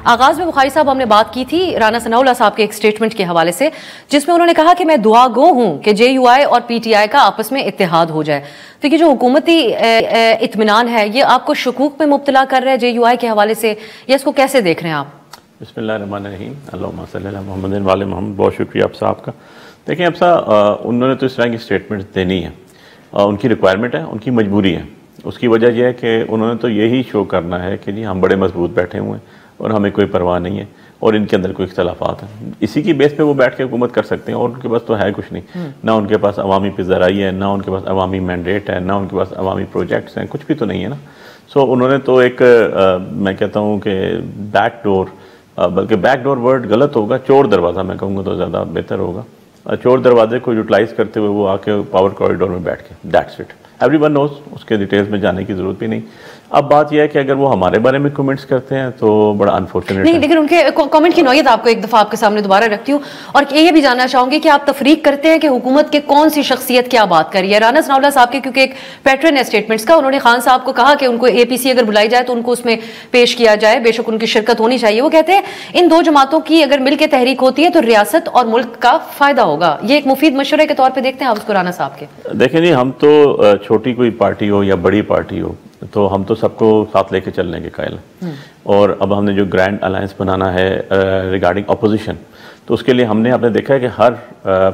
आगाज में बुखारी साहब हमने बात की थी राना सनाउल्लाह साहब के एक स्टेटमेंट के हवाले से, जिसमें उन्होंने कहा कि मैं दुआ गो हूं कि JUI और PTI का आपस में इत्तेहाद हो जाए। तो ये जो हुकूमती इत्मीनान है, ये आपको शुकूक में मुब्तला कर रहा है JUI के हवाले से, या इसको कैसे देख रहे हैं आप? बिस्मिल्लाहिर्रहमानिर्रहीम, अल्लाहुम्मा सल्ली अला मुहम्मद वाले मोहम्मद। बहुत शुक्रिया आप साहब का। देखिए आप साहब, उन्होंने तो इस तरह की स्टेटमेंट देनी है, उनकी रिक्वायरमेंट है, उनकी मजबूरी है। उसकी वजह यह है कि उन्होंने तो यही शो करना है कि जी हम बड़े मजबूत बैठे हुए हैं और हमें कोई परवाह नहीं है और इनके अंदर कोई इख्तलाफात हैं। इसी की बेस पे वो बैठ के हुकूमत कर सकते हैं और उनके पास तो है कुछ नहीं। ना उनके पास अवामी पिज़राई है, ना उनके पास अवामी मैंडेट है, ना उनके पास अवामी प्रोजेक्ट्स हैं, कुछ भी तो नहीं है ना। सो उन्होंने तो एक मैं कहता हूँ कि बैक डोर, बल्कि बैक डोर वर्ड गलत होगा, चोर दरवाज़ा मैं कहूँगा तो ज़्यादा बेहतर होगा। चोर दरवाजे को यूटिलाइज़ करते हुए वो आके पावर कॉरिडोर में बैठ के, दैट्स इट। एवरीवन नोज, उसके डिटेल्स में जाने की ज़रूरत भी नहीं। अब बात यह है कि अगर वो हमारे बारे में कमेंट्स करते हैं तो बड़ा अनफॉर्चुनेट नहीं, लेकिन उनके कमेंट की नौयत आपको एक दफ़ा आपके सामने दोबारा रखती हूँ और ये भी जानना चाहूंगी कि आप तफरीक करते हैं कि हुकूमत के कौन सी शख्सियत क्या बात कर रही है। राना सनाउल्लाह साहब के क्योंकि एक पैटर्न है स्टेटमेंट्स का, उन्होंने खान साहब को कहा कि उनको APC अगर बुलाई जाए तो उनको उसमें पेश किया जाए, बेशक उनकी शिरकत होनी चाहिए। वो कहते हैं इन दो जमातों की अगर मिल के तहरीक होती है तो रियासत और मुल्क का फायदा होगा। ये एक मुफीद मशवरे के तौर पर देखते हैं आप उसको राना साहब के? देखें जी, हम तो छोटी कोई पार्टी हो या बड़ी पार्टी हो तो हम तो सबको साथ लेके चलने के कायल हैं। और अब हमने जो ग्रैंड अलायंस बनाना है रिगार्डिंग अपोजिशन, तो उसके लिए हमने देखा है कि हर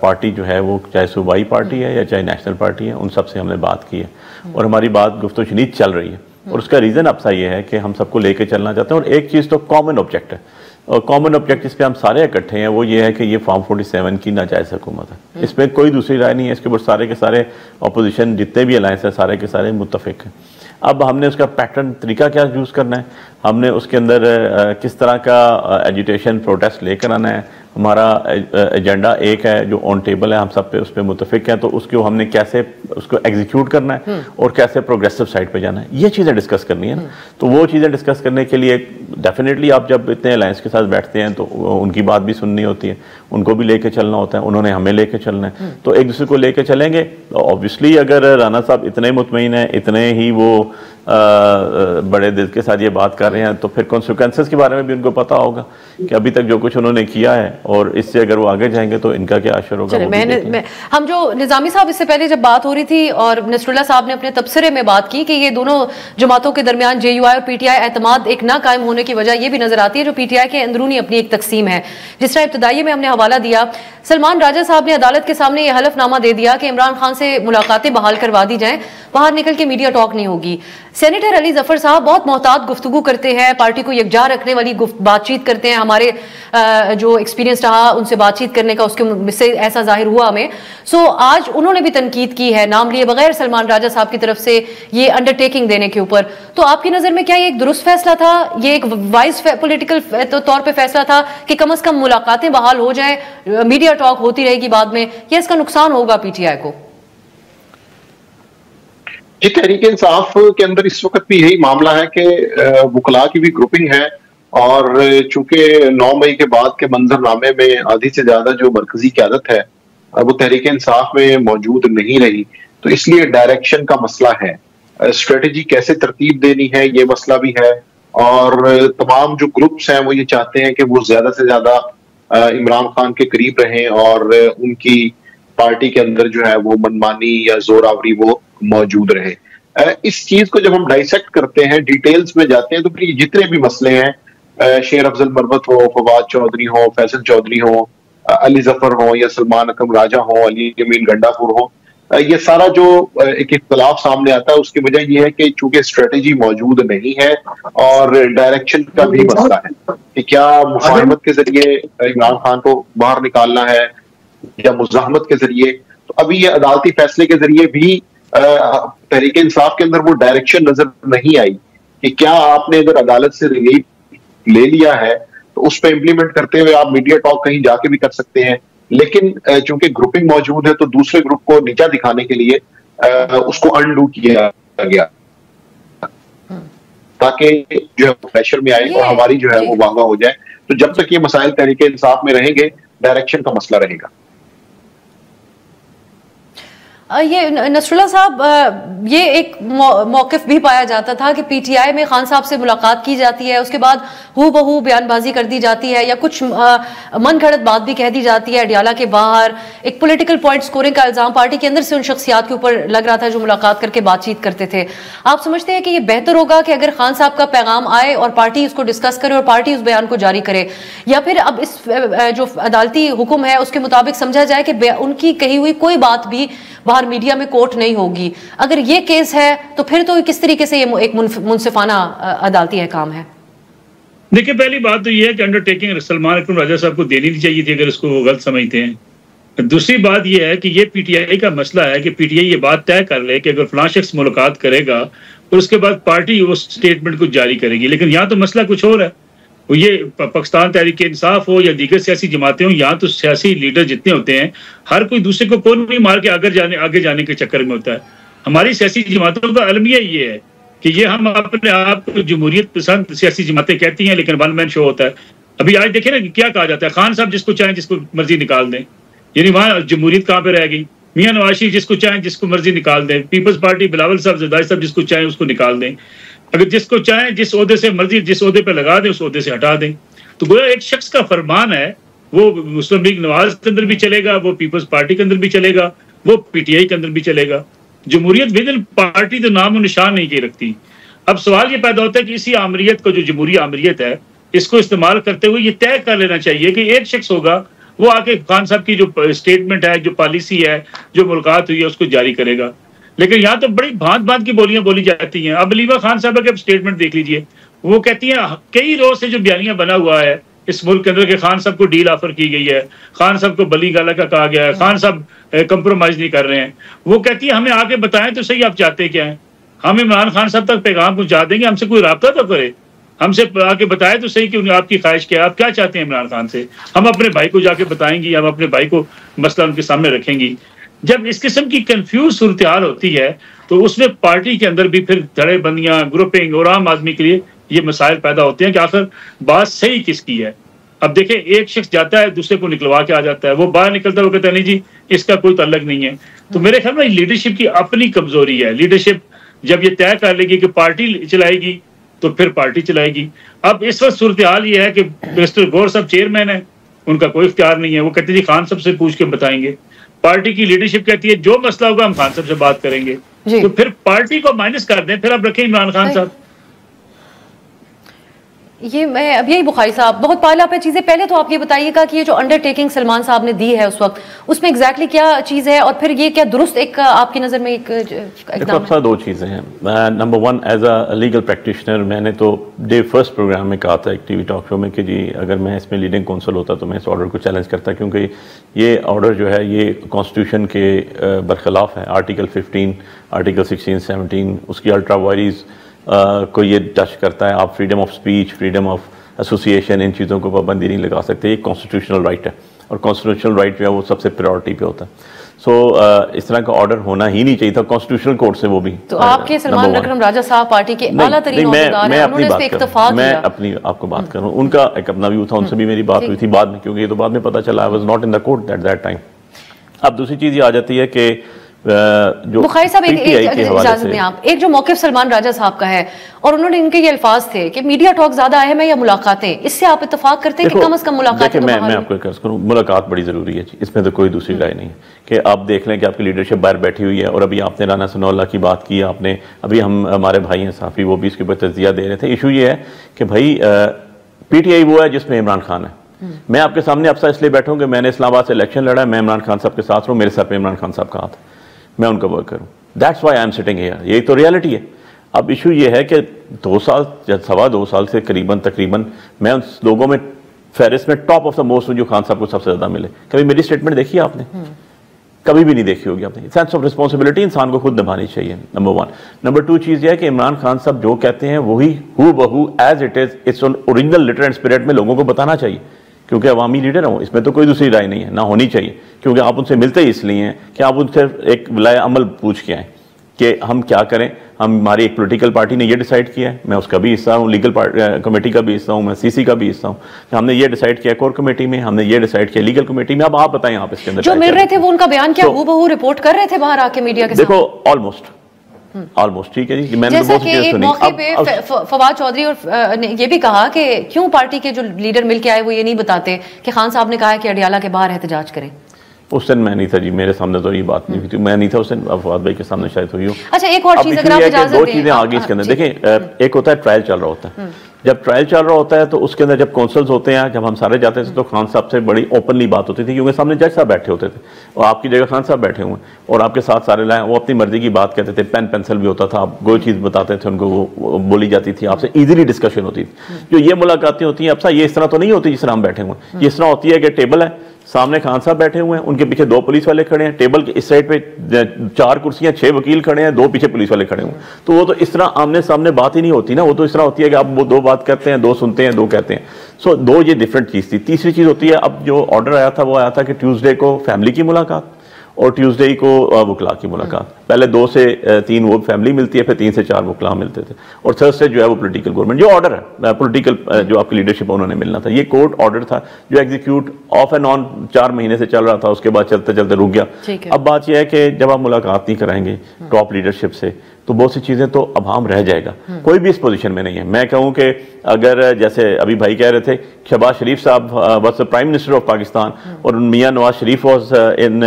पार्टी जो है वो चाहे सूबाई पार्टी है या चाहे नेशनल पार्टी है, उन सब से हमने बात की है और हमारी बात गुफ्तगू चल रही है। और उसका रीज़न अब सा ये है कि हम सबको लेके चलना चाहते हैं और एक चीज़ तो कॉमन ऑब्जेक्ट है, और कॉमन ऑब्जेक्ट इस पे हम सारे इकट्ठे हैं, वो ये है कि ये फॉर्म 47 की नाजायज़ हुकूमत है। इसमें कोई दूसरी राय नहीं है। इसके ऊपर सारे के सारे अपोजिशन जितने भी अलायंस है सारे के सारे मुत्तफिक हैं। अब हमने उसका पैटर्न तरीका क्या यूज़ करना है, हमने उसके अंदर किस तरह का एजुटेशन प्रोटेस्ट लेकर आना है। हमारा एजेंडा एक है जो ऑन टेबल है, हम सब पे उस पर मुतफिक हैं, तो उसको हमने कैसे उसको एग्जीक्यूट करना है और कैसे प्रोग्रेसिव साइड पे जाना है, ये चीज़ें डिस्कस करनी है ना। तो वो चीज़ें डिस्कस करने के लिए डेफिनेटली आप जब इतने अलायंस के साथ बैठते हैं तो उनकी बात भी सुननी होती है, उनको भी लेके चलना होता है, उन्होंने हमें लेके चलना है, तो एक दूसरे को लेके चलेंगे। तो ऑब्वियसली अगर राना साहब इतने मुतमईन हैं, इतने ही वो बड़े दिल के साथ ये बात कर रहे हैं, तो फिर कॉन्सिक्वेंसेस के बारे में भी उनको पता होगा कि अभी तक जो कुछ उन्होंने किया है और इससे अगर वो आगे जाएंगे तो इनका क्या असर होगा। हम जो निजामी साहब इससे पहले जब बात हो रही थी और नसरुल्लाह साहब ने अपने तबसरे में बात की कि ये दोनों जमातों के दरमियान JUI और PTI एतमाद एक ना कायम होने की वजह ये भी नजर आती है जो PTI के अंदरूनी अपनी एक तकसीम है। जिस तरह इब्तदाई में हमने हवाला दिया, सलमान राजा साहब ने अदालत के सामने यह हलफनामा दे दिया कि इमरान खान से मुलाकातें बहाल करवा दी जाएं, बाहर निकल के मीडिया टॉक नहीं होगी। सेनेटर अली जफर साहब बहुत मोहतात गुफ्तगू करते हैं, पार्टी को यकजा रखने वाली बातचीत करते हैं। हमारे जो एक्सपीरियंस रहा उनसे बातचीत करने का, उससे ऐसा जाहिर हुआ हमें। सो आज उन्होंने भी तनकीद की है नाम लिए बगैर सलमान राजा साहब की तरफ से ये अंडरटेकिंग देने के ऊपर। तो आपकी नज़र में क्या ये एक दुरुस्त फैसला था, ये एक वाइज पॉलिटिकल तौर पर फैसला था कि कम अज कम मुलाकातें बहाल हो जाएं, मीडिया टॉक होती रहेगी बाद में, या इसका नुकसान होगा PTI को? जी, तहरीक इंसाफ के अंदर इस वक्त भी यही मामला है कि वकला की भी ग्रुपिंग है और चूंकि 9 मई के बाद के मंजरनामे में आधी से ज्यादा जो मरकजी क़यादत है वो तहरीक इंसाफ में मौजूद नहीं रही, तो इसलिए डायरेक्शन का मसला है, स्ट्रेटजी कैसे तरतीब देनी है ये मसला भी है। और तमाम जो ग्रुप्स हैं वो ये चाहते हैं कि वो ज्यादा से ज्यादा इमरान खान के करीब रहें और उनकी पार्टी के अंदर जो है वो मनमानी या जोरावरी वो मौजूद रहे। इस चीज को जब हम डाइसेक्ट करते हैं, डिटेल्स में जाते हैं, तो फिर जितने भी मसले हैं, शेर अफजल मरवत हो, फवाद चौधरी हो, फैसल चौधरी हो, अली जफर हो या सलमान अकरम राजा हो, अली अमीन गंडापुर हो, ये सारा जो एक इख्तलाफ सामने आता है उसकी वजह यह है कि चूंकि स्ट्रेटेजी मौजूद नहीं है और डायरेक्शन का भी मसला है कि क्या मुफाहमत के जरिए इमरान खान को बाहर निकालना है या मुज़ाहमत के जरिए। तो अभी ये अदालती फैसले के जरिए भी तहरीक इंसाफ के अंदर वो डायरेक्शन नजर नहीं आई कि क्या आपने अगर अदालत से रिलीफ ले लिया है तो उस पर इंप्लीमेंट करते हुए आप मीडिया टॉक कहीं जाके भी कर सकते हैं, लेकिन चूंकि ग्रुपिंग मौजूद है तो दूसरे ग्रुप को नीचा दिखाने के लिए उसको अनडू किया गया ताकि जो है प्रेशर में आए और हमारी जो है वो वागा हो जाए। तो जब तक ये मसाइल तहरीक इंसाफ में रहेंगे, डायरेक्शन का मसला रहेगा। ये नसरुल्लाह साहब, ये एक मौक़िफ़ भी पाया जाता था कि पीटीआई में खान साहब से मुलाकात की जाती है, उसके बाद हू बहू बयानबाजी कर दी जाती है या कुछ मन घड़त बात भी कह दी जाती है अडियाला के बाहर। एक पॉलिटिकल पॉइंट स्कोरिंग का इल्ज़ाम पार्टी के अंदर से उन शख्सियात के ऊपर लग रहा था जो मुलाकात करके बातचीत करते थे। आप समझते हैं कि ये बेहतर होगा कि अगर खान साहब का पैगाम आए और पार्टी उसको डिस्कस करे और पार्टी उस बयान को जारी करे, या फिर अब इस जो अदालती हुक्म है उसके मुताबिक समझा जाए कि उनकी कही हुई कोई बात भी बाहर मीडिया में कोर्ट नहीं होगी? अगर ये केस है तो फिर तो किस तरीके से ये एक मुनसिफाना अदालती अहकाम है? देखिए, पहली बात तो ये है कि अंडरटेकिंग सलमान अकरम राजा साहब को देनी नहीं चाहिए थी अगर इसको वो गलत समझते हैं। दूसरी बात ये है कि ये पीटीआई का मसला है कि पीटीआई ये बात तय कर ले कि अगर फलां शख्स मुलाकात करेगा और उसके बाद पार्टी उस स्टेटमेंट को जारी करेगी। लेकिन यहाँ तो मसला कुछ और है। वो ये पाकिस्तान तहरीक इंसाफ हो या दीगर सियासी जमातें हो, यहाँ तो सियासी लीडर जितने होते हैं हर कोई दूसरे को कौन नहीं मार के आगे जाने के चक्कर में होता है। हमारी सियासी जमातों का अलमिया ये है कि ये हम अपने आप को जमहूरियत पसंद सियासी जमातें कहती हैं, लेकिन वन मैन शो होता है। अभी आज देखें ना कि क्या कहा जाता है, खान साहब जिसको चाहें जिसको मर्जी निकाल दें, यानी वहाँ जमहूरियत कहाँ पे रह गई? मियां नवाज शरीफ जिसको चाहें जिसको मर्जी निकाल दें, पीपल्स पार्टी बिलावल साहब जरदारी साहब जिसको चाहें उसको निकाल दें, अगर जिसको चाहें जिस ओहदे से मर्जी जिस ओहदे पे लगा दें उस ओहदे से हटा दें। तो गोया एक शख्स का फरमान है, वो मुस्लिम लीग नवाज के अंदर भी चलेगा, वो पीपल्स पार्टी के अंदर भी चलेगा, वो पीटीआई के अंदर भी चलेगा। जमहूरियत विद इन पार्टी तो नाम और निशान नहीं की रखती। अब सवाल ये पैदा होता है कि इसी आमरीत को, जो जमहूरी आमरीत है, इसको इस्तेमाल करते हुए ये तय कर लेना चाहिए कि एक शख्स होगा वो आके खान साहब की जो स्टेटमेंट है, जो पॉलिसी है, जो मुलाकात हुई है उसको जारी करेगा। लेकिन यहाँ तो बड़ी भांत भांत की बोलियां बोली जाती हैं। अब अलीमा खान साहब के स्टेटमेंट देख लीजिए, वो कहती हैं कई रोज से जो बयानियां बना हुआ है इस मुल्क के अंदर के खान साहब को डील ऑफर की गई है, खान साहब को बली गाला का कहा गया है, खान साहब कंप्रोमाइज नहीं कर रहे हैं। वो कहती है हमें आके बताएं तो सही आप चाहते क्या है, हम इमरान खान साहब तक पैगाम पहुंचा देंगे, हमसे कोई राब्ता तो करे, हमसे आके बताए तो सही कि आपकी ख्वाहिश क्या है, आप क्या चाहते हैं इमरान खान से। हम अपने भाई को जाके बताएंगे, हम अपने भाई को मसला उनके सामने रखेंगी। जब इस किस्म की कंफ्यूज सूरत हाल होती है तो उसमें पार्टी के अंदर भी फिर धड़ेबंदियां, ग्रुपिंग और आम आदमी के लिए ये मसाइल पैदा होते हैं कि आखिर बात सही किसकी है। अब देखें, एक शख्स जाता है दूसरे को निकलवा के आ जाता है, वो बाहर निकलता है वो कहता है नहीं जी इसका कोई ताल्लुक नहीं है। तो मेरे ख्याल में लीडरशिप की अपनी कमजोरी है। लीडरशिप जब ये तय कर लेगी कि पार्टी चलाएगी तो फिर पार्टी चलाएगी। अब इस वक्त सूरत हाल ये है कि मिस्टर गौर साहब चेयरमैन है, उनका कोई इख्तियार नहीं है, वो कहते जी खान साहब से पूछ के बताएंगे। पार्टी की लीडरशिप कहती है जो मसला होगा हम खान साहब से बात करेंगे। तो फिर पार्टी को माइनस कर दें, फिर आप रखें इमरान खान साहब। ये मैं अब यही बुखारी साहब बहुत पाला पे चीजें, पहले तो आप ये बताइएगा कि ये जो अंडरटेकिंग सलमान साहब ने दी है उस वक्त, उसमें एग्जैक्टली क्या चीज है, और फिर ये क्या दुरुस्त एक आपकी नजर में एक इकदाम है? दो चीजें हैं। Number one, as a legal practitioner मैंने तो डे फर्स्ट प्रोग्राम में कहा था एक टीवी टॉक शो में कि जी अगर मैं इसमें लीडिंग कौंसल होता तो मैं इस ऑर्डर को चैलेंज करता, क्योंकि ये ऑर्डर जो है ये कॉन्स्टिट्यूशन के बरखिलाफ है। आर्टिकल 15, आर्टिकल 16, 17 उसकी अल्ट्रा वायरीज को ये टच करता है। आप freedom of speech, freedom of association, इन चीज़ों को पाबंदी नहीं लगा सकते। ये कॉन्स्टिट्यूशनल राइट है और कॉन्स्टिट्यूशनल राइट जो है वो सबसे प्रायोरिटी पे होता है। इस तरह का ऑर्डर होना ही नहीं चाहिए था कॉन्स्टिट्यूशनल कोर्ट से। वो भी तो आपके सलमान अकरम राजा साहब पार्टी के आला तरीन औहदेदार हैं, उन्होंने इस पे इत्तेफाक किया। मैं अपनी आपको बात करूं, उनका एक अपना व्यू था, उनसे भी मेरी बात हुई थी बाद में, क्योंकि ये तो बाद में पता चला I was not in the court at that time. अब दूसरी चीज़ ये आ जाती है कि जो बुखारी साहब इजाजत में आप एक जो मौक़िफ़ सलमान राजा साहब का है और उन्होंने इनके ये अल्फाज थे कि मीडिया टॉक ज्यादा अहम है या मुलाकातें, इससे आप इत्तेफाक करते हैं कि कम से कम मुलाकातें? मैं आपको कर्ज करूं, मुलाकात बड़ी जरूरी है, इसमें तो कोई दूसरी राय नहीं है कि आप देख लें कि आपकी लीडरशिप बाहर बैठी हुई है। और अभी आपने राना सनाउल्लाह की बात की, आपने अभी हमारे भाई हैं साफी, वो भी इसके ऊपर तज्जिया दे रहे थे। इशू ये है कि भाई पीटीआई वो है जिसमें इमरान खान है। मैं आपके सामने अब इसलिए बैठा हूं कि मैंने इस्लामाबाद से इलेक्शन लड़ा है, मैं इमरान खान साहब के साथ रहूं, मेरे सर पे इमरान खान साहब का हाथ, मैं उनका वर्क करूं। That's why I am sitting here. यही तो रियलिटी है। अब इशू ये है कि 2 साल या 2.25 साल से तकरीबन मैं उन लोगों में फहरिस्त में टॉप ऑफ द मोस्ट जो खान साहब को सबसे ज्यादा मिले। कभी मेरी स्टेटमेंट देखी आपने? कभी भी नहीं देखी होगी आपने। सेंस ऑफ रिस्पॉन्सिबिलिटी इंसान को खुद निभानी चाहिए, नंबर 1। नंबर 2 चीज़ यह है कि इमरान खान साहब जो कहते हैं वही हू बहू as it is, it's original letter and spirit में लोगों को बताना चाहिए, क्योंकि अवामी लीडर हो, इसमें तो कोई दूसरी राय नहीं है, ना होनी चाहिए। क्योंकि आप उनसे मिलते ही इसलिए हैं कि आप उनसे एक विलाय अमल पूछ के आए। कि हम क्या करें। हमारी एक पॉलिटिकल पार्टी ने ये डिसाइड किया है, मैं उसका भी हिस्सा हूँ, लीगल कमेटी का भी हिस्सा हूँ, मैं सीसी का भी हिस्सा हूँ। हमने ये डिसाइड किया कोर कमेटी में, हमने ये डिसाइड किया लीगल कमेटी में। अब आप बताएं आप इसके अंदर जो मिल रहे थे वो उनका बयान क्या हूबहू रिपोर्ट कर रहे थे बाहर आके मीडिया के साथ? देखो ऑलमोस्ट ठीक है जी। मैंने जैसा कि एक मौके पे फवाद चौधरी और ने ये भी कहा कि क्यों पार्टी के जो लीडर मिलके आए वो ये नहीं बताते कि खान साहब ने कहा है कि अडियाला के बाहर एहतजाज करें। उस दिन मैं नहीं था जी, मेरे सामने तो ये बात नहीं हुई थी, मैं नहीं था उस दिन, फवाद भाई के सामने शायद हुई हो। अच्छा, एक और चीज अगर आप इजाजत दें, दो चीजें आगे इसके अंदर देखें। एक होता है ट्रायल चल रहा होता है, जब ट्रायल चल रहा होता है तो उसके अंदर जब कौंसल्स होते हैं, जब हम सारे जाते थे तो खान साहब से बड़ी ओपनली बात होती थी, क्योंकि सामने जज साहब बैठे होते थे और आपकी जगह खान साहब बैठे हुए और आपके साथ सारे लाए, वो अपनी मर्जी की बात कहते थे, पेन पेंसिल भी होता था, आप कोई चीज़ बताते थे उनको वो बोली जाती थी, आपसे ईजिली डिस्कशन होती थी। जो ये मुलाकातें होती हैं अब ये इस तरह तो नहीं होती जिस तरह हम बैठे हुए हैं, ये इस तरह होती है कि टेबल है, सामने खान साहब बैठे हुए हैं, उनके पीछे 2 पुलिस वाले खड़े हैं, टेबल के इस साइड पे 4 कुर्सियां, 6 वकील खड़े हैं, 2 पीछे पुलिस वाले खड़े हुए हैं। तो वो तो इस तरह आमने सामने बात ही नहीं होती ना, वो तो इस तरह होती है कि आप वो 2 बात करते हैं, 2 सुनते हैं, 2 कहते हैं। सो 2 ये डिफरेंट चीज़ थी। तीसरी चीज़ होती है, अब जो ऑर्डर आया था वो आया था कि ट्यूसडे को फैमिली की मुलाकात और ट्यूसडे को वकला की मुलाकात। पहले 2 से 3 वो फैमिली मिलती है, फिर 3 से 4 वकला मिलते थे, और थर्सडे जो है वो पॉलिटिकल गवर्नमेंट जो ऑर्डर है पॉलिटिकल जो आपकी लीडरशिप उन्होंने मिलना था, ये कोर्ट ऑर्डर था जो एग्जीक्यूट ऑफ एंड ऑन 4 महीने से चल रहा था, उसके बाद चलते चलते रुक गया। अब बात यह है कि जब आप मुलाकात नहीं कराएंगे टॉप लीडरशिप से तो बहुत सी चीज़ें तो अभाम रह जाएगा। कोई भी इस पोजीशन में नहीं है। मैं कहूँ कि अगर जैसे अभी भाई कह रहे थे शहबाज शरीफ साहब was the prime minister of Pakistan और Mian Nawaz Sharif was in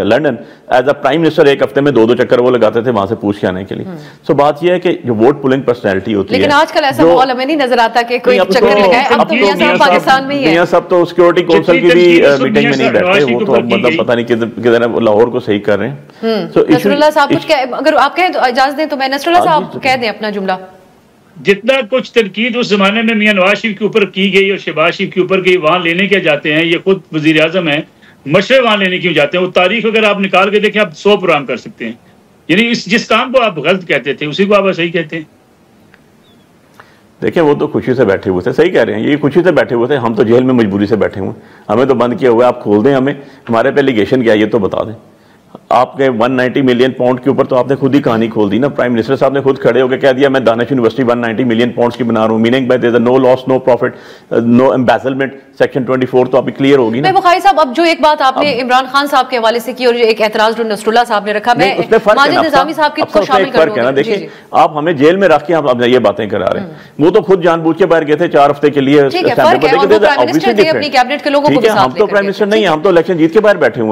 London as a prime minister, एक हफ्ते में 2-2 चक्कर वो लगाते थे वहां से पूछ के आने के लिए। सो बात यह है कि जो वोट पुलिंग पर्सनैलिटी होती है, लेकिन आजकल ऐसा माहौल हमें नहीं नजर आता कि कोई चक्कर लगाए। अब तो मियां साहब पाकिस्तान में ही है। मियां साहब तो सिक्योरिटी काउंसिल की भी मीटिंग में नहीं बैठे, वो तो मतलब पता नहीं किधर लाहौर को सही कर रहे हैं। सो नसरुल्लाह साहब कुछ अगर आप कहें तो इजाजत दें तो मैं नसरुल्लाह साहब कह दें अपना जुमला। जितना कुछ तनकीद उस जमाने में मियां नवाज शरीफ के ऊपर की गई और शहबाज शरीफ के ऊपर की, वहां लेने के जाते हैं, ये खुद वजीर आजम है, मशरे वहां लेने क्यों जाते हैं? वो तारीख अगर आप निकाल के देखें आप 100 पुरान कर सकते हैं। यानी इस जिस काम को आप गलत कहते थे उसी को आप सही कहते हैं। देखिए वो तो खुशी से बैठे हुए थे, सही कह रहे हैं, ये खुशी से बैठे हुए थे। हम तो जेल में मजबूरी से बैठे हुए, हमें तो बंद किया हुआ है। आप खोल दें हमें, हमारे पे एलिगेशन क्या है ये तो बता दें। आपके 190 मिलियन पाउंड के ऊपर तो आपने खुद ही कहानी खोल दी ना। प्राइम मिनिस्टर साहब ने खुद खड़े होकर कह दिया मैं दानिश यूनिवर्सिटी 190 मिलियन पाउंड की बना रहा हूं, meaning by there is no loss no profit no embezzlement, section 24 तो अभी क्लियर होगी ना। बुखारी साहब, अब जो एक बात आपने इमरान खान साहब के हवाले से की और जो एक एतराज जो नसरुल्लाह साहब ने रखा, मैं माजिद निजामी साहब की को शामिल कर दूं। देखिए आप हमें जेल में रख के आप ये बातें करा रहे हैं, वो तो खुद जानबूझ के बाहर गए थे 4 हफ्ते के लिए। ठीक है, फर्क है, वो प्राइम मिनिस्टर थे, अपनी कैबिनेट के लोगों को भी साथ लेकर। हम तो प्राइम मिनिस्टर नहीं है, हम तो इलेक्शन जीत के बाहर बैठे हुए हैं।